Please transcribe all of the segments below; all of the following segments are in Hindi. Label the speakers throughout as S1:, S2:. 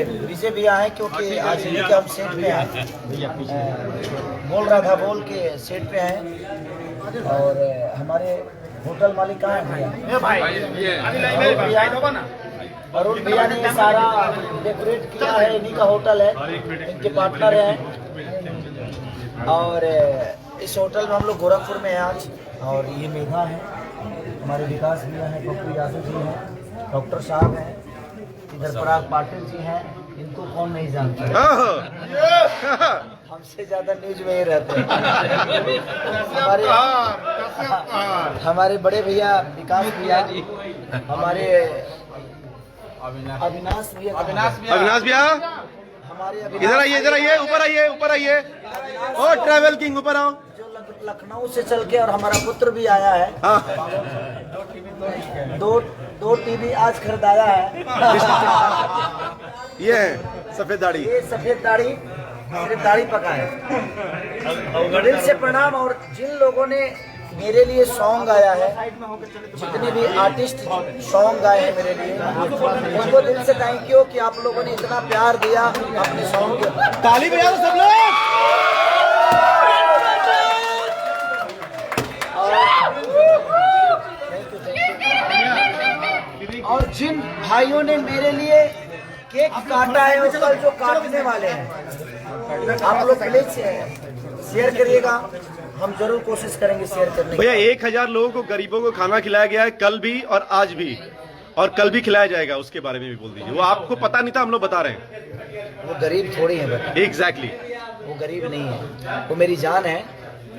S1: विजय भैया हैं, क्योंकि आज इनके हम सेट पे हैं, बोल रहा था बोल के सेट पे हैं। और हमारे होटल मालिक कहाँ है भैया? अरुण भैया ने ये सारा डेकोरेट किया है, इन्हीं का होटल है, इनके पार्टनर हैं। और इस होटल में हम लोग गोरखपुर में हैं आज। और ये मेधा है, हमारे विकास भैया हैं, पप्पू यादव जी हैं, डॉक्टर साहब हैं, इधर पराग पाटिल जी हैं। इनको कौन नहीं जानता, हमसे ज्यादा न्यूज में ही रहते हैं। हमारे बड़े भैया विकास भैया, हमारे अविनाश भैया, हमारे
S2: इधर आइए, ऊपर आइए। ओ ट्रैवल किंग, ऊपर आओ।
S1: जो लखनऊ से चल के, और हमारा पुत्र भी आया है। दो टीवी आज खरीदाया है।
S2: ये सफेद दाढ़ी,
S1: ये सफेद दाढ़ी, सिर्फ दाढ़ी पका है। दिल से प्रणाम। और जिन लोगों ने मेरे लिए सॉन्ग गाया है, जितने भी आर्टिस्ट सॉन्ग गाए हैं मेरे लिए, उनको दिल से थैंक यू कि आप लोगों ने इतना प्यार दिया अपने सॉन्ग को।
S2: ताली बजा दो सब लोग।
S1: और जिन भाइयों ने मेरे लिए केक काटा है, और कल जो काटने वाले हैं, आप लोग प्लीज शेयर करिएगा। हम जरूर कोशिश करेंगे शेयर करने की।
S2: भैया 1000 लोगों को, गरीबों को खाना खिलाया गया है, कल भी और आज भी, और कल भी खिलाया जाएगा। उसके बारे में भी बोल दीजिए। वो आपको पता नहीं था, हम लोग बता रहे हैं।
S1: वो गरीब थोड़ी है बेटा।
S2: एग्जैक्टली,
S1: वो गरीब नहीं है, वो मेरी जान है।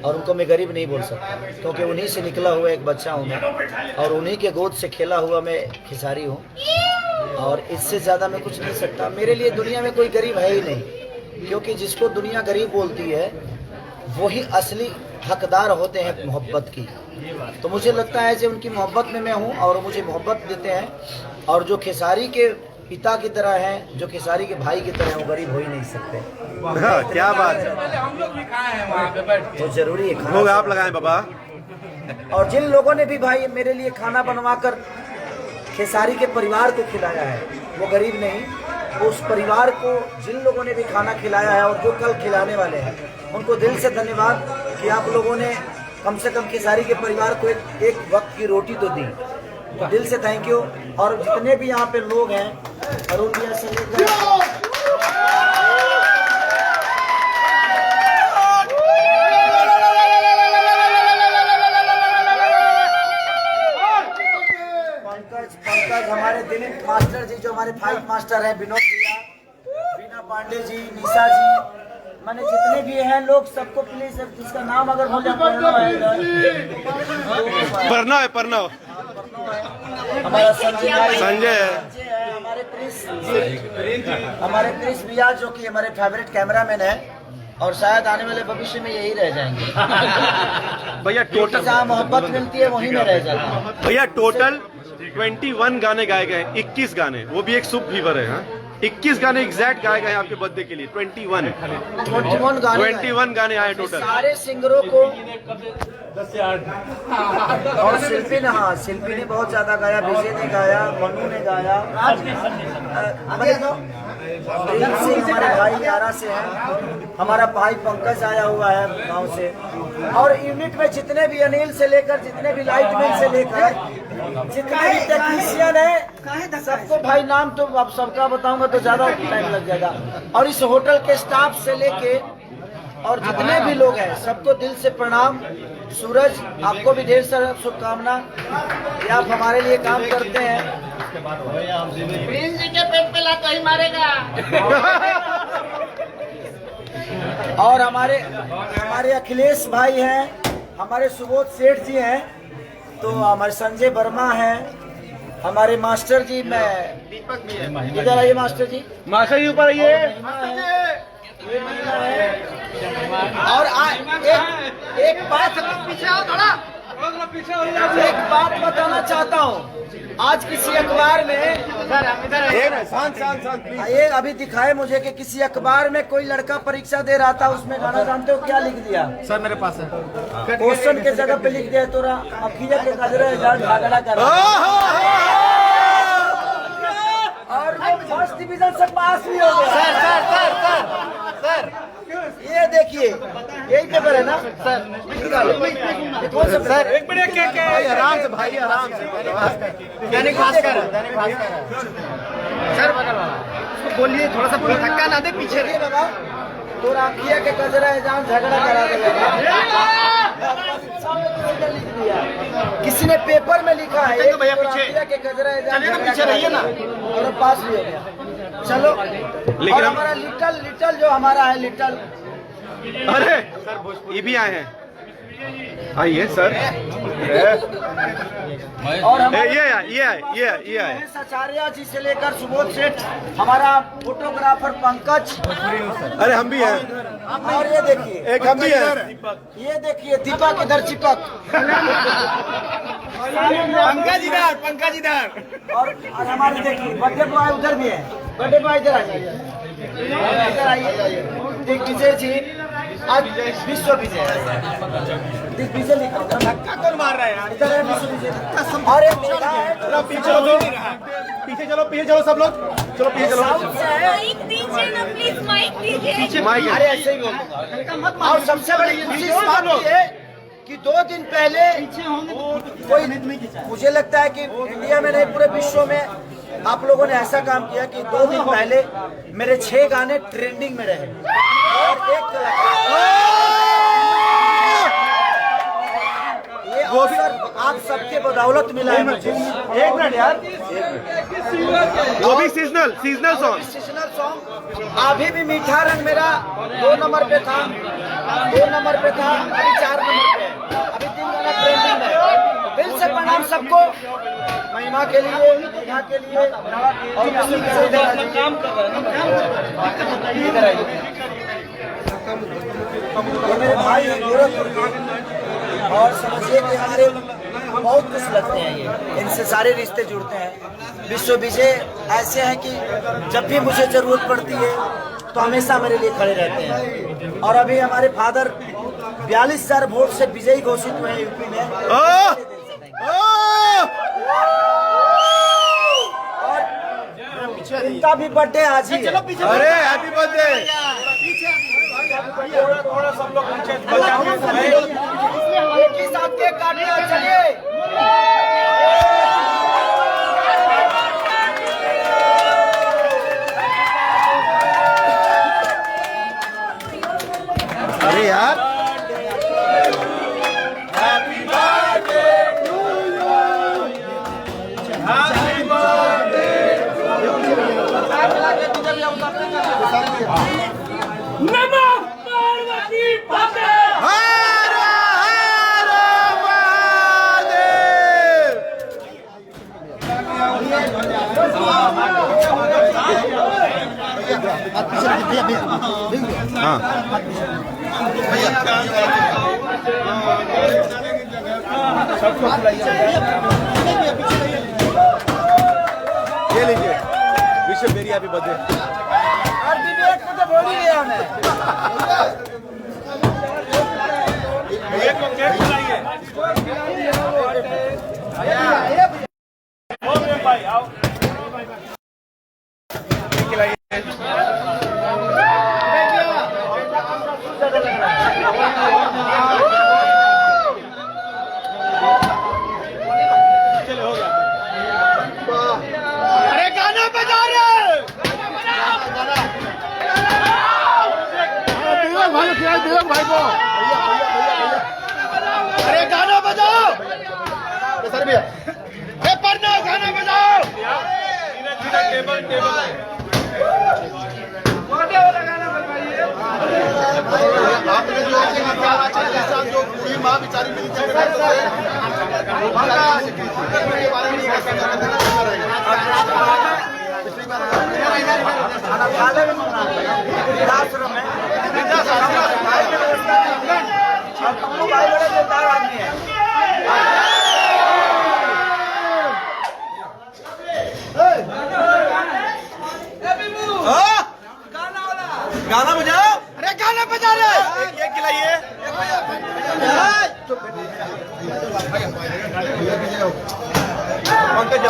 S1: और उनको मैं गरीब नहीं बोल सकता, क्योंकि उन्हीं से निकला हुआ एक बच्चा हूँ मैं, और उन्हीं के गोद से खेला हुआ मैं खिसारी हूँ। और इससे ज्यादा मैं कुछ नहीं सकता। मेरे लिए दुनिया में कोई गरीब है ही नहीं, क्योंकि जिसको दुनिया गरीब बोलती है वही असली हकदार होते हैं मोहब्बत की। तो मुझे लगता है कि उनकी मोहब्बत में मैं हूँ, और मुझे मोहब्बत देते हैं। और जो खेसारी के पिता की तरह हैं, जो खेसारी के भाई की तरह हैं, वो गरीब हो ही नहीं सकते।
S2: क्या बात है,
S1: तो जरूरी है खाना।
S2: लोग आप लगाएं बाबा।
S1: और जिन लोगों ने भी भाई मेरे लिए खाना बनवाकर खेसारी के परिवार को खिलाया है, वो गरीब नहीं। उस परिवार को जिन लोगों ने भी खाना खिलाया है, और जो कल खिलाने वाले हैं, उनको दिल से धन्यवाद कि आप लोगों ने कम से कम खेसारी के परिवार को एक वक्त की रोटी तो दी। तो दिल से थैंक यू। और जितने भी यहाँ पे लोग हैं, अरुण भैया से लेकर पंकज, हमारे दिलीप मास्टर जी, जो हमारे फाइट मास्टर हैं, विनोद भैया, बीना पांडे जी, निशा जी, माने जितने भी हैं लोग, सबको प्लीज, जिसका नाम अगर भूल जाए,
S2: परनव
S1: हमारा संजय है, हमारे प्रिंस भैया, जो कि हमारे फेवरेट कैमरामैन है, और शायद आने वाले भविष्य में यही रह जाएंगे।
S2: भैया टोटल
S1: जहाँ मोहब्बत मिलती है वहीं में रह जाता है।
S2: भैया टोटल 21 गाने गाए गए, 21 गाने, वो भी एक सुप फीवर है। हाँ, 21 गाने एग्जैक्ट गाए गए आपके बर्थडे के लिए। 21 गाने आए टोटल।
S1: सारे सिंगरों को, और शिल्पी ने बहुत ज्यादा गाया, विजय ने गाया, मनु ने गाया, हमारे भाई यारा से है, हमारा भाई पंकज आया हुआ है गांव से। और यूनिट में जितने भी, अनिल से लेकर, जितने भी लाइटमैन से लेकर, जितने भी टेक्नीशियन है, सबको भाई नाम तो अब सबका बताऊंगा तो ज्यादा टाइम लग जाएगा। और इस होटल के स्टाफ से लेके और जितने भी लोग हैं, सबको दिल से प्रणाम। सूरज, आपको भी ढेर सारा शुभकामना कि आप हमारे लिए काम करते हैं।
S3: प्रिंस जी के पेट पे लात ही मारेगा।
S1: और हमारे अखिलेश भाई हैं, हमारे सुबोध सेठ जी हैं, तो हमारे संजय वर्मा हैं, हमारे मास्टर जी, मैं दीपक भी है। इधर आइए मास्टर जी,
S2: ऊपर आइए।
S1: और एक बात बताना चाहता हूँ। आज किसी अखबार में, ये अभी दिखाए मुझे कि किसी अखबार में कोई लड़का परीक्षा दे रहा था, उसमें गाना जानते हो क्या लिख दिया?
S2: सर मेरे पास है,
S1: क्वेश्चन के जगह पे लिख दिया तोरा अखिया के गजरे झगड़ा कर। और फर्स्ट डिवीजन से पास भी हो गया। सर ये देखिए यही पेपर है ना सर? ये कौन सा सर? एक मिनट आराम से भाई, आराम से। दैनिक भास्कर सर, बगल वाला बोलिए, थोड़ा सा धक्का ना दे, पीछे रहिए बाबा। तो राखिया के कजरा एजाम झगड़ा करा देगा। किसी ने पेपर में लिखा है भैया पीछे के कजरा एजाम, पीछे रहिए ना, और पास भी हो गया। चलो, लेकिन हमारा लिटल जो हमारा है लिटल,
S2: अरे ये भी आए हैं, आइए सर।
S1: और
S2: ये आए
S1: आचार्य जी से लेकर सुबोध सेठ, हमारा फोटोग्राफर पंकज,
S2: अरे हम भी हैं।
S1: और ये देखिए
S2: एक हम भी हैं।
S1: ये देखिए दीपक इधर चिपक,
S3: पंकज इधर।
S1: और हमारे देखिए बर्थडे बॉय उधर भी है। बर्थडे बॉय इधर आइए, इधर आइए। दिग्विजय जी आज विश्व विजय है। दिग्विजय लिखा धक्का कौन मार रहा है यार? इधर है विश्व विजय। और एक लिखा है,
S2: पीछे चलो सब लोग, चलो पीछे चलो।
S4: माइक दीजिए ना प्लीज, माइक दीजिए।
S1: अरे ऐसे ही बोलूंगा। और सबसे बड़ी खुशी इस बात की है कि 2 दिन पहले कोई, मुझे लगता है कि इंडिया में नहीं पूरे विश्व में आप लोगों ने ऐसा काम किया कि 2 दिन पहले मेरे 6 गाने ट्रेंडिंग में रहे। और एक ये अवसर आप सबके बदौलत मिला है मुझे। एक मिनट यार,
S2: वो भी सीजनल सॉन्ग।
S1: Seasonal song. अभी भी मीठा रंग मेरा 2 नंबर पे था, 2 नंबर पे था, अभी 4 नंबर पे है। अभी 3 गाना ट्रेंडिंग में। दिल से प्रणाम सबको, महिमा के लिए, दीघा के लिए, और काम कर रहे हैं। मेरे भाई और समझिए कि हमारे बहुत कुछ लगते हैं, ये इनसे सारे रिश्ते जुड़ते हैं। विश्व विजय ऐसे हैं कि जब भी मुझे जरूरत पड़ती है तो हमेशा मेरे लिए खड़े रहते हैं। और अभी हमारे फादर 42,000 वोट से विजयी घोषित हुए हैं यूपी में। और इनका भी बर्थडे आज ही है।
S2: अरे हैप्पी बर्थडे।
S1: थोड़ा सब लोग पीछे एक ही साथ केक काटने, चलिए।
S2: अरे यार,
S3: happy birthday to you, happy birthday. नमो पार्वती पते।
S2: ये लीजिए, विश्व मेरी हैप्पी बर्थडे।
S1: और विवेक को तो बोल ही गया मैं।
S3: एक को केक खिलाइए। भाई आओ, खिलाइए। अरे गाना बजा रहे भाई को। अरे गाना बजाओ सर भैया, पढ़ना गाना बजाओ। टेबल आपने जो पूरी माँ बेचारी मिली थी गाना बजाओ। अरे गाना बजा रहे, एक खिलाइए।
S2: पंकज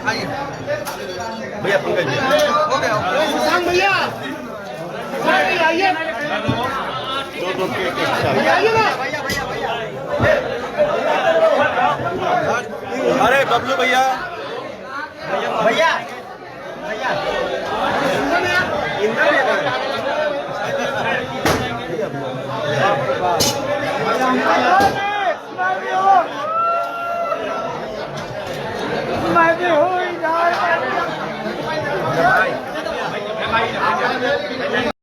S2: भैया भैया पंकज भैया दो केक अरे बबलू भैया
S3: भैया
S5: मैं भी हूँ